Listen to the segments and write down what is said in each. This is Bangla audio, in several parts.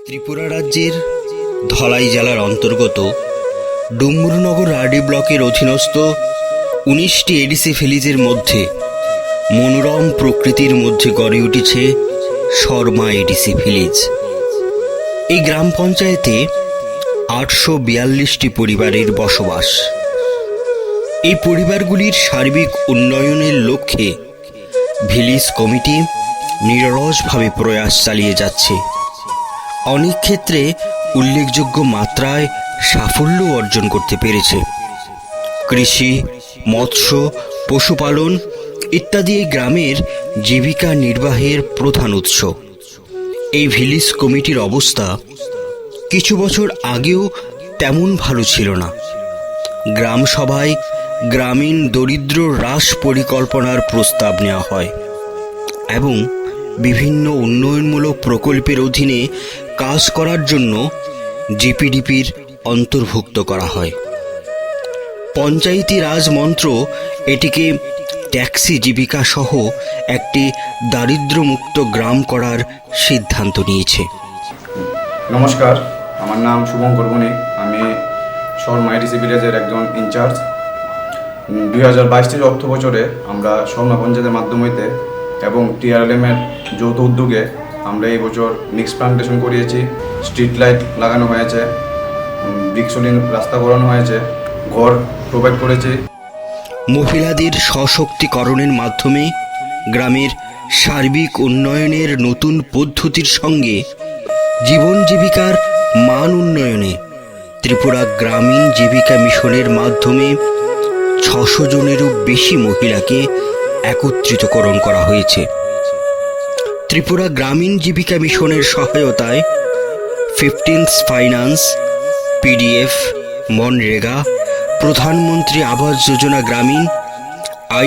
ত্রিপুরা রাজ্যের ধলাই জেলার অন্তর্গত ডুমুরনগর আরডি ব্লকের অধীনস্থ ১৯টি এডিসি ভিলেজের মধ্যে মনোরম প্রকৃতির মধ্যে গড়ে উঠেছে শর্মা এডিসি ভিলেজ। এই গ্রাম পঞ্চায়েতে ৮৪২টি পরিবারের বসবাস। এই পরিবারগুলির সার্বিক উন্নয়নের লক্ষ্যে ভিলেজ কমিটি নিরলসভাবে প্রয়াস চালিয়ে যাচ্ছে। অনেক ক্ষেত্রে উল্লেখযোগ্য মাত্রায় সাফল্য অর্জন করতে পেরেছে। কৃষি, মৎস্য, পশুপালন ইত্যাদি এই গ্রামের জীবিকা নির্বাহের প্রধান উৎস। এই ভিলেজ কমিটির অবস্থা কিছু বছর আগেও তেমন ভালো ছিল না। গ্রাম সভায় গ্রামীণ দরিদ্র হ্রাস পরিকল্পনার প্রস্তাব নেওয়া হয় এবং বিভিন্ন উন্নয়নমূলক প্রকল্পের অধীনে কাজ করার জন্য জিপিডিপির অন্তর্ভুক্ত করা হয়। পঞ্চায়েতি রাজ মন্ত্র এটিকে ট্যাক্সি জীবিকা সহ একটি দারিদ্র্যমুক্ত গ্রাম করার সিদ্ধান্ত নিয়েছে। নমস্কার, আমার নাম শুভঙ্কর বণিক। আমি শর্মা এডিসি ভিলেজের একজন ইনচার্জ। ২০২২ অর্থ বছরে আমরা শর্মা পঞ্চায়েতের মাধ্যমে এবং TRLM-এর যৌথ উদ্যোগে আমরা এই বছর মিক্স প্লান্টেশন করিয়েছি। স্ট্রিট লাইট লাগানো হয়েছে, বৃক্ষলীন রাস্তা করানো হয়েছে, ঘর প্রোভাইড করেছি। মহিলাদের সশক্তিকরণের মাধ্যমে গ্রামের সার্বিক উন্নয়নের নতুন পদ্ধতির সঙ্গে জীবন জীবিকার মান উন্নয়নে ত্রিপুরা গ্রামীণ জীবিকা মিশনের মাধ্যমে ৬০০ জনেরও বেশি মহিলাকে একত্রিতকরণ করা হয়েছে। ত্রিপুরা গ্রামীণ জীবিকা মিশনের সহায়তায় 15th ফাইন্যান্স, PDF, মনরেগা, প্রধানমন্ত্রী আবাস যোজনা গ্রামীণ,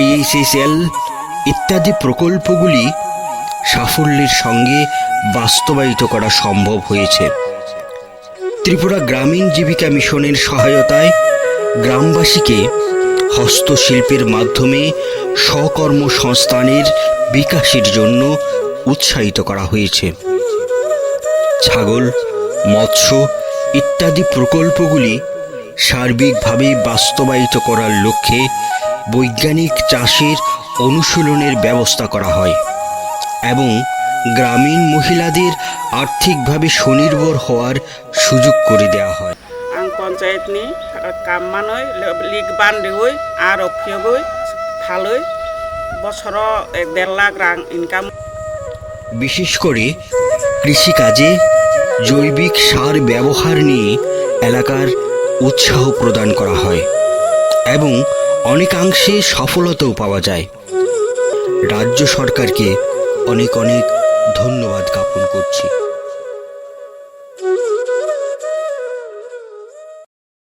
ISSL ইত্যাদি প্রকল্পগুলি সাফল্যের সঙ্গে বাস্তবায়িত করা সম্ভব হয়েছে। ত্রিপুরা গ্রামীণ জীবিকা মিশনের সহায়তায় গ্রামবাসীকে হস্তশিল্পের মাধ্যমে স্বকর্মসংস্থানের বিকাশের জন্য উৎসাহিত করা হয়েছে। ছাগল, মৎস্য ইত্যাদি প্রকল্পগুলি সার্বিকভাবে বাস্তবায়িত করার লক্ষ্যে বৈজ্ঞানিক চাষের অনুশীলনের ব্যবস্থা করা হয় এবং গ্রামীণ মহিলাদের আর্থিকভাবে স্বনির্ভর হওয়ার সুযোগ করে দেওয়া হয়। পঞ্চায়েতনি কামমানৈ লিগ বান্ধৈ আর অফিয়গৈ ভালই বছর ১.৫ লাখ রাং ইনকাম। বিশেষ করে কৃষিকাজে জৈবিক সার ব্যবহার নিয়ে এলাকার উৎসাহ প্রদান করা হয় এবং অনেকাংশে সফলতাও পাওয়া যায়। রাজ্য সরকারকে অনেক ধন্যবাদ জ্ঞাপন করছি।